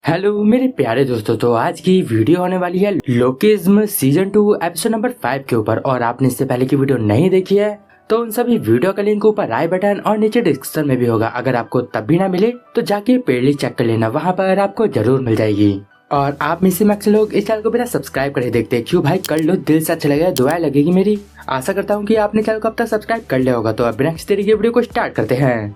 Hello मेरे प्यारे दोस्तों, तो आज की वीडियो होने वाली है लोकिज्म सीजन 2 एपिसोड नंबर 5 के ऊपर। और आपने इससे पहले की वीडियो नहीं देखी है तो उन सभी वीडियो का लिंक ऊपर आई बटन और नीचे डिस्क्रिप्शन में भी होगा। अगर आपको तब भी ना मिले तो जाके प्लेलिस्ट चेक कर लेना, वहाँ पर आपको जरूर मिल जाएगी। और आप में से मैक्स लोग इस चैनल को बिना सब्सक्राइब करे देखते हैं, क्यों भाई? कर लो, दिल से अच्छा लगेगा, दुआ लगेगी मेरी। आशा करता हूँ कि आपने चैनल को अब तक सब्सक्राइब कर लिया होगा। तो अब नेक्स्ट तरीके वीडियो को स्टार्ट करते हैं।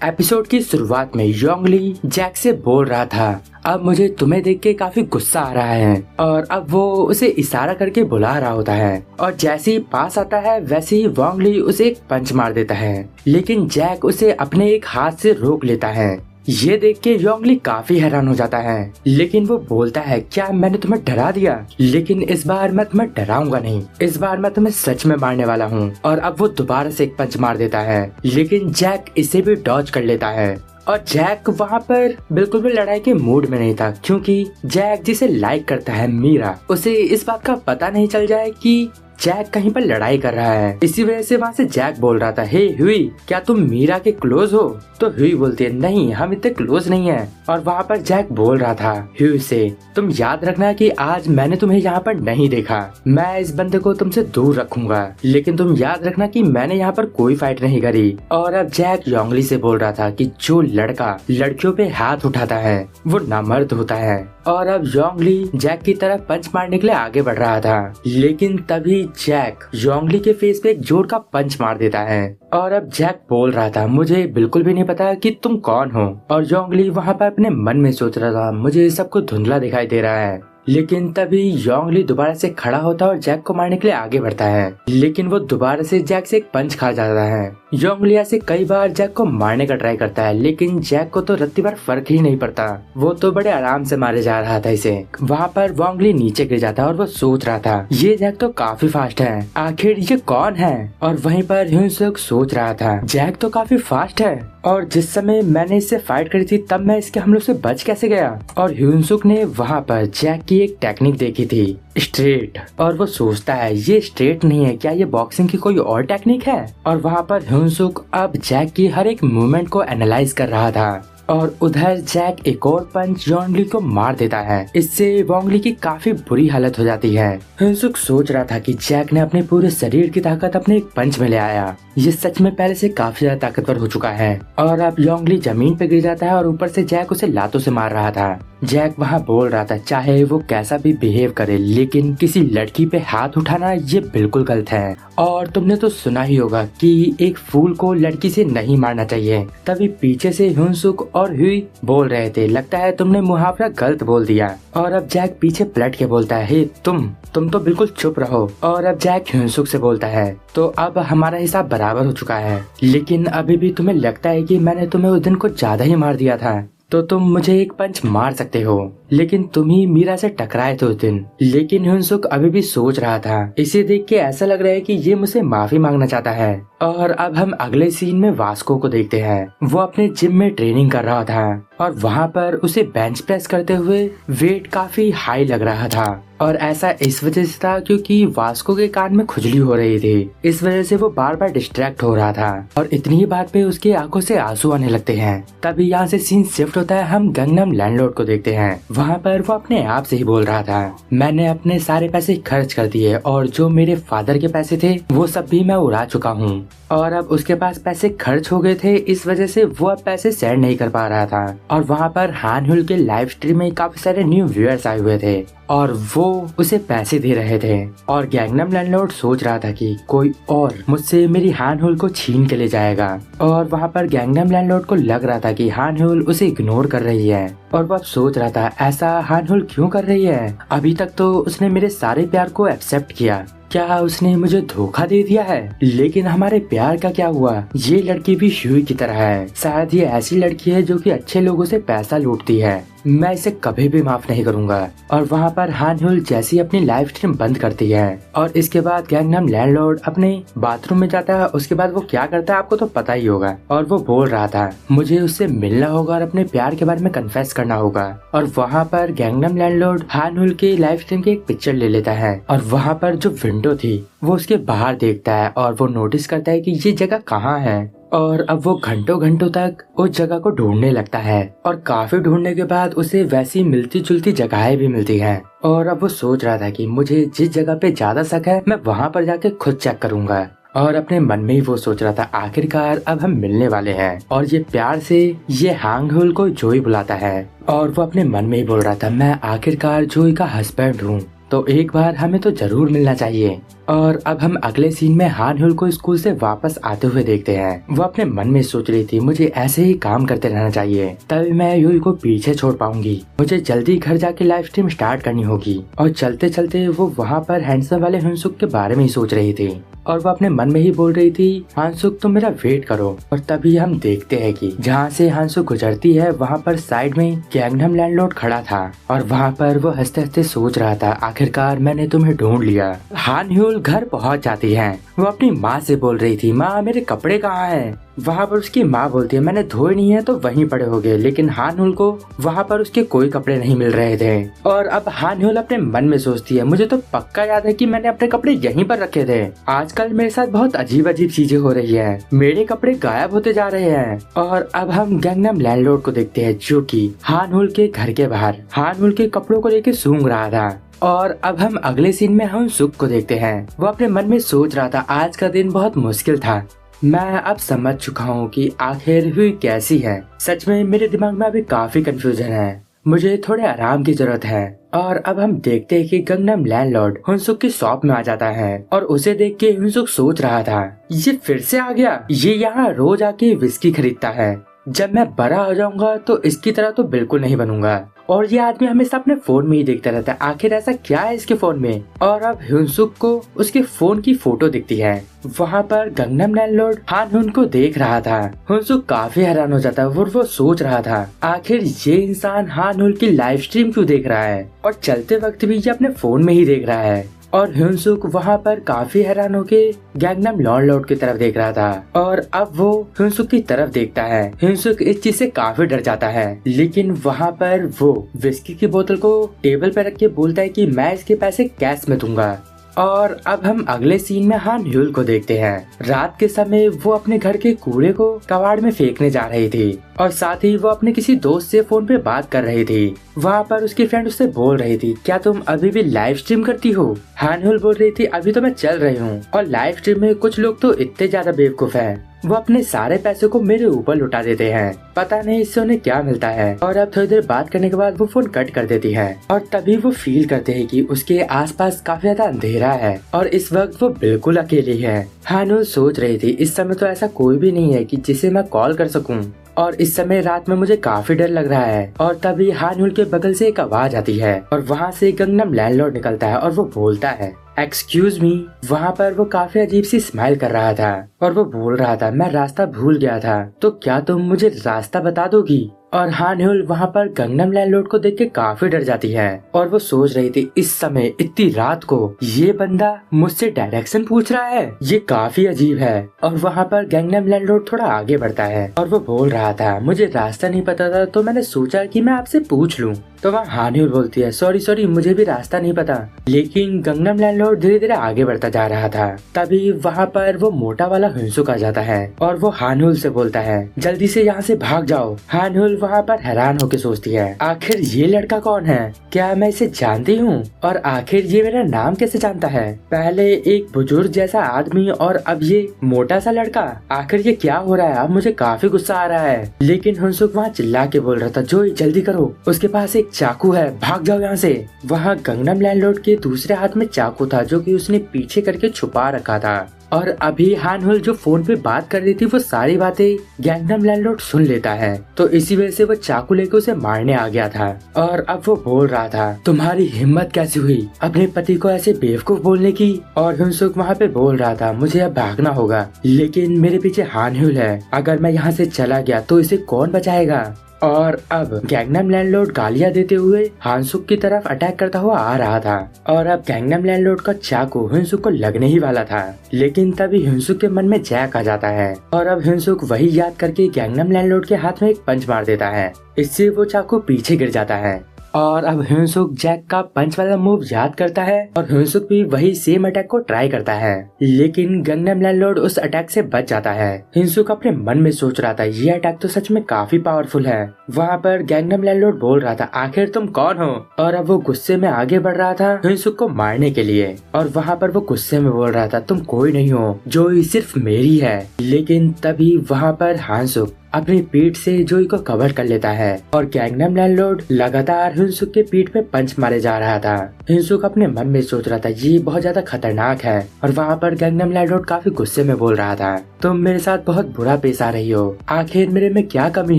एपिसोड की शुरुआत में योंगली जैक से बोल रहा था, अब मुझे तुम्हें देख के काफी गुस्सा आ रहा है। और अब वो उसे इशारा करके बुला रहा होता है और जैसे ही पास आता है वैसे ही योंगली उसे एक पंच मार देता है, लेकिन जैक उसे अपने एक हाथ से रोक लेता है। ये देख के योंगली काफी हैरान हो जाता है, लेकिन वो बोलता है, क्या मैंने तुम्हें डरा दिया? लेकिन इस बार मैं तुम्हें डराऊंगा नहीं, इस बार मैं तुम्हें सच में मारने वाला हूँ। और अब वो दोबारा से एक पंच मार देता है, लेकिन जैक इसे भी डॉज कर लेता है। और जैक वहाँ पर बिल्कुल भी लड़ाई के मूड में नहीं था, क्योंकि जैक जिसे लाइक करता है मीरा, उसे इस बात का पता नहीं चल जाए कि जैक कहीं पर लड़ाई कर रहा है। इसी वजह से वहाँ से जैक बोल रहा था, हे हुई, क्या तुम मीरा के क्लोज हो? तो हुई बोलती है, नहीं, हम इतने क्लोज नहीं है। और वहाँ पर जैक बोल रहा था हुई से, तुम याद रखना कि आज मैंने तुम्हें यहाँ पर नहीं देखा, मैं इस बंदे को तुमसे दूर रखूंगा, लेकिन तुम याद रखना कि मैंने यहाँ पर कोई फाइट नहीं करी। और अब जैक योंगली से बोल रहा था कि जो लड़का लड़कियों पे हाथ उठाता है वो नामर्द होता है। और अब योंगली जैक की तरफ पंच मारने के लिए आगे बढ़ रहा था, लेकिन तभी जैक योंगली के फेस पे एक जोर का पंच मार देता है। और अब जैक बोल रहा था, मुझे बिल्कुल भी नहीं पता कि तुम कौन हो। और योंगली वहाँ पर अपने मन में सोच रहा था, मुझे सब कुछ धुंधला दिखाई दे रहा है। लेकिन तभी योंगली दोबारा से खड़ा होता है और जैक को मारने के लिए आगे बढ़ता है, लेकिन वो दोबारा से जैक से एक पंच खा जाता है। योंगली ऐसे कई बार जैक को मारने का ट्राई करता है, लेकिन जैक को तो रत्ती बार फर्क ही नहीं पड़ता, वो तो बड़े आराम से मारे जा रहा था इसे। वहाँ पर योंगली नीचे गिर जाता है और वो सोच रहा था, ये जैक तो काफी फास्ट है, आखिर ये कौन है? और वहीं पर ह्यूनसुक सोच रहा था, जैक तो काफी फास्ट है, और जिस समय मैंने इससे फाइट करी थी तब मैं इसके हमलों से बच कैसे गया? और ह्यूनसुक ने वहाँ पर जैक की एक टेक्निक देखी थी, स्ट्रेट, और वो सोचता है ये स्ट्रेट नहीं है, क्या ये बॉक्सिंग की कोई और टेक्निक है? और वहाँ पर ह्यूनसुक अब जैक की हर एक मूवमेंट को एनालाइज कर रहा था। और उधर जैक एक और पंच योंगली को मार देता है, इससे योंगली की काफी बुरी हालत हो जाती है। ह्यूनसुक सोच रहा था कि जैक ने अपने पूरे शरीर की ताकत अपने एक पंच में ले आया, ये सच में पहले से काफी ज्यादा ताकतवर हो चुका है। और अब योंगली जमीन पे गिर जाता है और ऊपर से जैक उसे लातों से मार रहा था। जैक वहाँ बोल रहा था, चाहे वो कैसा भी बिहेव करे, लेकिन किसी लड़की पे हाथ उठाना ये बिल्कुल गलत है। और तुमने तो सुना ही होगा कि एक फूल को लड़की से नहीं मारना चाहिए। तभी पीछे से ह्यूनसुक और हुई बोल रहे थे, लगता है तुमने मुहावरा गलत बोल दिया। और अब जैक पीछे पलट के बोलता है, हे तुम तो बिल्कुल चुप रहो। और अब जैक ह्यूनसुक से बोलता है, तो अब हमारा हिसाब बराबर हो चुका है, लेकिन अभी भी तुम्हें लगता है कि मैंने तुम्हें उस दिन कुछ ज्यादा ही मार दिया था, तो तुम मुझे एक पंच मार सकते हो, लेकिन तुम ही मीरा से टकराए थे उस दिन। लेकिन ह्यूनसुक अभी भी सोच रहा था, इसे देख के ऐसा लग रहा है कि ये मुझसे माफी मांगना चाहता है। और अब हम अगले सीन में वास्को को देखते हैं, वो अपने जिम में ट्रेनिंग कर रहा था और वहाँ पर उसे बेंच प्रेस करते हुए वेट काफी हाई लग रहा था। और ऐसा इस वजह से था क्योंकि वास्को के कान में खुजली हो रही थी, इस वजह से वो बार बार डिस्ट्रैक्ट हो रहा था। और इतनी ही बात पे उसकी आंखों से आंसू आने लगते हैं। तभी यहाँ से सीन शिफ्ट होता है, हम गंगनम लैंडलॉर्ड को देखते हैं। वहाँ पर वो अपने आप से ही बोल रहा था, मैंने अपने सारे पैसे खर्च कर दिए और जो मेरे फादर के पैसे थे वो सब भी मैं उड़ा चुका हूँ। और अब उसके पास पैसे खर्च हो गए थे, इस वजह से वो अब पैसे सेंड नहीं कर पा रहा था। और वहाँ पर हान हुल के लाइव स्ट्रीम में काफी सारे न्यू व्यूअर्स आए हुए थे और वो उसे पैसे दे रहे थे। और गैंगनम लैंडलॉर्ड सोच रहा था कि कोई और मुझसे मेरी हान हुल को छीन के ले जाएगा। और वहाँ पर गैंगनम लैंडलॉर्ड को लग रहा था कि हान हुल उसे इग्नोर कर रही है, और वो अब सोच रहा था, ऐसा हान हुल क्यों कर रही है? अभी तक तो उसने मेरे सारे प्यार को एक्सेप्ट किया, क्या उसने मुझे धोखा दे दिया है? लेकिन हमारे प्यार का क्या हुआ? ये लड़की भी शुई की तरह है, शायद ये ऐसी लड़की है जो कि अच्छे लोगों से पैसा लूटती है, मैं इसे कभी भी माफ नहीं करूंगा। और वहाँ पर हान ह्यूल जैसी अपनी लाइव स्ट्रीम बंद करती है और इसके बाद गैंगनम लैंडलॉर्ड अपने बाथरूम में जाता है। उसके बाद वो क्या करता है आपको तो पता ही होगा। और वो बोल रहा था मुझे उससे मिलना होगा और अपने प्यार के बारे में कन्फेस करना होगा। और वहाँ पर गैंगनम लैंडलॉर्ड हान ह्यूल के लाइव स्ट्रीम की एक पिक्चर ले लेता है और वहाँ पर जो विंडो थी वो उसके बाहर देखता है और वो नोटिस करता है कि ये जगह कहाँ है। और अब वो घंटों घंटों तक उस जगह को ढूंढने लगता है और काफी ढूंढने के बाद उसे वैसी मिलती जुलती जगहें भी मिलती हैं। और अब वो सोच रहा था कि मुझे जिस जगह पे ज्यादा शक है मैं वहाँ पर जाके खुद चेक करूंगा। और अपने मन में ही वो सोच रहा था आखिरकार अब हम मिलने वाले हैं। और ये प्यार से ये हांग ह्यूल को जोई बुलाता है और वो अपने मन में ही बोल रहा था मैं आखिरकार जोई का हस्बैंड हूँ, तो एक बार हमें तो जरूर मिलना चाहिए। और अब हम अगले सीन में हान ह्यूल को स्कूल से वापस आते हुए देखते हैं। वो अपने मन में सोच रही थी मुझे ऐसे ही काम करते रहना चाहिए, तभी मैं यूई को पीछे छोड़ पाऊंगी। मुझे जल्दी घर जाके लाइव स्ट्रीम स्टार्ट करनी होगी। और चलते चलते वो वहाँ पर हैंडसम वाले हंसुक के बारे में ही सोच रही थी और वो अपने मन में ही बोल रही थी हांसुक तुम मेरा वेट करो। और तभी हम देखते हैं कि जहाँ से हांसुक गुजरती है वहाँ पर साइड में गैंगनम लैंडलॉर्ड खड़ा था और वहाँ पर वो हंसते हंसते सोच रहा था आखिरकार मैंने तुम्हें ढूंढ लिया। हान ह्यूल घर पहुँच जाती है। वो अपनी माँ से बोल रही थी माँ मेरे कपड़े कहाँ हैं। वहाँ पर उसकी माँ बोलती है मैंने धोए नहीं है तो वहीं पड़े होंगे। लेकिन हान ह्यूल को वहाँ पर उसके कोई कपड़े नहीं मिल रहे थे। और अब हान ह्यूल अपने मन में सोचती है मुझे तो पक्का याद है कि मैंने अपने कपड़े यहीं पर रखे थे। आजकल मेरे साथ बहुत अजीब अजीब चीजें हो रही है, मेरे कपड़े गायब होते जा रहे हैं। और अब हम गैंगनम लैंडलॉर्ड को देखते हैं जो कि हान ह्यूल के घर के बाहर हान ह्यूल के कपड़ों को लेकर सूंघ रहा था। और अब हम अगले सीन में हम सुख को देखते हैं। वो अपने मन में सोच रहा था आज का दिन बहुत मुश्किल था, मैं अब समझ चुका हूँ कि आखिर हुई कैसी है। सच में मेरे दिमाग में अभी काफी कंफ्यूजन है, मुझे थोड़े आराम की जरूरत है। और अब हम देखते हैं कि गैंगनम लैंडलॉर्ड हुनसुक की शॉप में आ जाता है और उसे देख के हुनसुक सोच रहा था ये फिर से आ गया, ये यहाँ रोज आके विस्की खरीदता है। जब मैं बड़ा हो जाऊंगा तो इसकी तरह तो बिल्कुल नहीं बनूंगा। और ये आदमी हमेशा अपने फोन में ही देखता रहता है, आखिर ऐसा क्या है इसके फोन में। और अब हुनसुक को उसके फोन की फोटो दिखती है। वहाँ पर गैंगनम लैंडलॉर्ड हान ह्यूल को देख रहा था। हुनसुक काफी हैरान हो जाता है और वो सोच रहा था आखिर ये इंसान हान ह्यूल की लाइव स्ट्रीम क्यों देख रहा है और चलते वक्त भी ये अपने फोन में ही देख रहा है। और हुनसुक वहाँ पर काफी हैरान होके गैंगनम लैंडलॉर्ड की तरफ देख रहा था। और अब वो हुनसुक की तरफ देखता है। हुनसुक इस चीज से काफी डर जाता है, लेकिन वहाँ पर वो विस्की की बोतल को टेबल पर रख के बोलता है कि मैं इसके पैसे कैश में दूंगा। और अब हम अगले सीन में हान ह्यूल को देखते हैं। रात के समय वो अपने घर के कूड़े को कबाड़ में फेंकने जा रही थी और साथ ही वो अपने किसी दोस्त से फोन पे बात कर रही थी। वहाँ पर उसकी फ्रेंड उससे बोल रही थी क्या तुम अभी भी लाइव स्ट्रीम करती हो। हान ह्यूल बोल रही थी अभी तो मैं चल रही हूँ। और लाइव स्ट्रीम में कुछ लोग तो इतने ज्यादा बेवकूफ है, वो अपने सारे पैसे को मेरे ऊपर लुटा देते हैं, पता नहीं इससे उन्हें क्या मिलता है। और अब थोड़ी देर बात करने के बाद वो फोन कट कर देती है और तभी वो फील करते हैं कि उसके आसपास काफी ज्यादा अंधेरा है और इस वक्त वो बिल्कुल अकेली है। हान ह्यूल सोच रही थी इस समय तो ऐसा कोई भी नहीं है कि जिसे मैं कॉल कर सकूं और इस समय रात में मुझे काफी डर लग रहा है। और तभी हान ह्यूल के बगल से एक आवाज आती है और वहाँ से गैंगनम लैंडलॉर्ड निकलता है और वो बोलता है एक्सक्यूज मी। वहाँ पर वो काफी अजीब सी स्माइल कर रहा था और वो बोल रहा था मैं रास्ता भूल गया था, तो क्या तुम मुझे रास्ता बता दोगी। और हान ह्यूल वहाँ पर गैंगनम लैंडलॉर्ड को देख के काफी डर जाती है और वो सोच रही थी इस समय इतनी रात को ये बंदा मुझसे डायरेक्शन पूछ रहा है, ये काफी अजीब है। और वहाँ पर गैंगनम लैंडलॉर्ड थोड़ा आगे बढ़ता है और वो बोल रहा था मुझे रास्ता नहीं पता था तो मैंने सोचा कि मैं आपसे पूछ लूं। तो वहाँ हान ह्यूल बोलती है सॉरी मुझे भी रास्ता नहीं पता। लेकिन गैंगनम लैंडलॉर्ड धीरे धीरे आगे बढ़ता जा रहा था। तभी वहाँ पर वो मोटा वाला हुनसुक आ जाता है और वो हान ह्यूल से बोलता है जल्दी से यहाँ से भाग जाओ। हान ह्यूल वहाँ पर हैरान होकर सोचती है आखिर ये लड़का कौन है, क्या मैं इसे जानती हूँ और आखिर ये मेरा नाम कैसे जानता है। पहले एक बुजुर्ग जैसा आदमी और अब ये मोटा सा लड़का, आखिर ये क्या हो रहा है। अब मुझे काफी गुस्सा आ रहा है। लेकिन हुनसुक वहाँ चिल्ला के बोल रहा था जोई जल्दी करो, उसके पास एक चाकू है, भाग जाओ यहाँ से। वहाँ गैंगनम लैंडलॉर्ड के दूसरे हाथ में चाकू था जो कि उसने पीछे करके छुपा रखा था। और अभी हान ह्यूल जो फोन पे बात कर रही थी वो सारी बातें गैंगनम लैंडलॉर्ड सुन लेता है, तो इसी वजह से वो चाकू लेके उसे मारने आ गया था। और अब वो बोल रहा था तुम्हारी हिम्मत कैसे हुई अपने पति को ऐसे बेवकूफ बोलने की। और हुनसुक वहाँ पे बोल रहा था मुझे अब भागना होगा, लेकिन मेरे पीछे हान ह्यूल है, अगर मैं यहाँ से चला गया तो इसे कौन बचाएगा। और अब गैंगनम लैंडलॉर्ड गालियां देते हुए हानसुक की तरफ अटैक करता हुआ आ रहा था और अब गैंगनम लैंडलॉर्ड का चाकू हिंसुक को लगने ही वाला था, लेकिन तभी हिंसुक के मन में जैक आ जाता है और अब हिंसुक वही याद करके गैंगनम लैंडलॉर्ड के हाथ में एक पंच मार देता है। इससे वो चाकू पीछे गिर जाता है और अब हिंसुक जैक का पंच वाला मूव याद करता है और हिंसुक भी वही सेम अटैक को ट्राई करता है, लेकिन गैंगनम लैंडलॉर्ड उस अटैक से बच जाता है। हिंसुक अपने मन में सोच रहा था ये अटैक तो सच में काफी पावरफुल है। वहाँ पर गैंगनम लैंडलॉर्ड बोल रहा था आखिर तुम कौन हो, और अब वो गुस्से में आगे बढ़ रहा था हिंसुक को मारने के लिए। और वहाँ पर वो गुस्से में बोल रहा था तुम कोई नहीं हो, जोई सिर्फ मेरी है। लेकिन तभी वहाँ पर हानसुक अपनी पीठ से जोई को कवर कर लेता है और गैंगनम लैंडलॉर्ड लगातार हिंसुक के पीठ पे पंच मारे जा रहा था। हिंसुक अपने मन में सोच रहा था ये बहुत ज्यादा खतरनाक है और वहाँ पर गैंगनम लैंडलॉर्ड काफी गुस्से में बोल रहा था तुम मेरे साथ बहुत बुरा पेश आ रही हो, आखिर मेरे में क्या कमी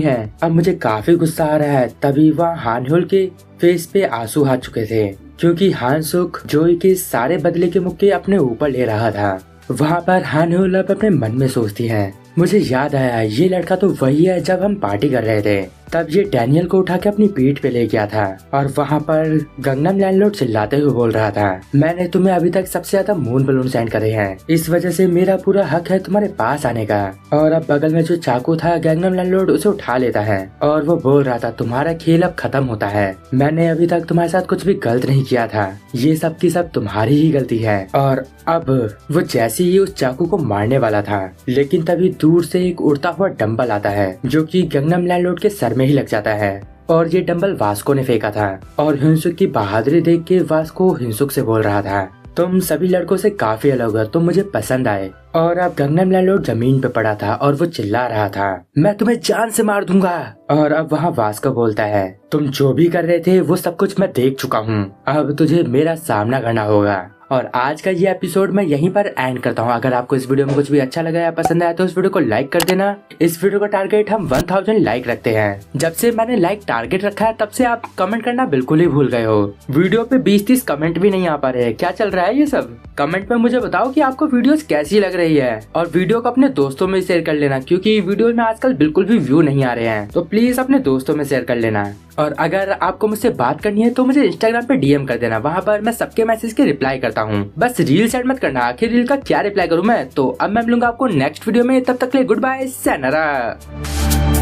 है, अब मुझे काफी गुस्सा आ रहा है। तभी वहाँ हानहुल के फेस पे आंसू आ चुके थे क्योंकि हानसुक जोई के सारे बदले के मुक्के अपने ऊपर ले रहा था। वहाँ पर हानहुल अब अपने मन में सोचती है मुझे याद आया ये लड़का तो वही है जब हम पार्टी कर रहे थे, तब ये डैनियल को उठा के अपनी पीठ पे ले गया था। और वहाँ पर गैंगनम लैंडलॉर्ड चिल्लाते हुए बोल रहा था मैंने तुम्हें अभी तक सबसे ज्यादा मून बलून सेंड करे हैं, इस वजह से मेरा पूरा हक है तुम्हारे पास आने का। और अब बगल में जो चाकू था गैंगनम लैंडलॉर्ड उसे उठा लेता है और वो बोल रहा था तुम्हारा खेल अब खत्म होता है, मैंने अभी तक तुम्हारे साथ कुछ भी गलत नहीं किया था, ये सब की सब तुम्हारी ही गलती है। और अब वो जैसे ही उस चाकू को मारने वाला था, लेकिन तभी दूर से एक उड़ता हुआ डंबल आता है जो कि गैंगनम लैंडलॉर्ड के सर में ही लग जाता है। और ये डंबल वास्को ने फेंका था और हिंसुक की बहादुरी देख के वास्को हिंसुक से बोल रहा था तुम सभी लड़कों से काफी अलग हो, तुम मुझे पसंद आए। और अब गैंगनम लैंडलॉर्ड जमीन पे पड़ा था और वो चिल्ला रहा था मैं तुम्हें जान से मार दूंगा। और अब वहाँ वास्को बोलता है तुम जो भी कर रहे थे वो सब कुछ मैं देख चुका हूँ, अब तुझे मेरा सामना करना होगा। और आज का ये एपिसोड मैं यहीं पर एंड करता हूँ। अगर आपको इस वीडियो में कुछ भी अच्छा लगा या पसंद आया तो इस वीडियो को लाइक कर देना। इस वीडियो का टारगेट हम 1000 लाइक रखते हैं। जब से मैंने लाइक टारगेट रखा है तब से आप कमेंट करना बिल्कुल ही भूल गए हो। वीडियो पे 20-30 कमेंट भी नहीं आ पा रहे हैं, क्या चल रहा है ये सब? कमेंट में मुझे बताओ कि आपको वीडियोस कैसी लग रही है और वीडियो को अपने दोस्तों में शेयर कर लेना क्योंकि वीडियो में आजकल बिल्कुल भी व्यू नहीं आ रहे हैं, तो प्लीज अपने दोस्तों में शेयर कर लेना। और अगर आपको मुझसे बात करनी है तो मुझे इंस्टाग्राम पे डीएम कर देना, वहाँ पर मैं सबके मैसेज के रिप्लाई करता हूँ। बस रील सेट मत करना, आखिर रील का क्या रिप्लाई करूँ मैं। तो अब मैं मिलूंगा आपको नेक्स्ट वीडियो में, तब तक के लिए गुड बाय, sayonara।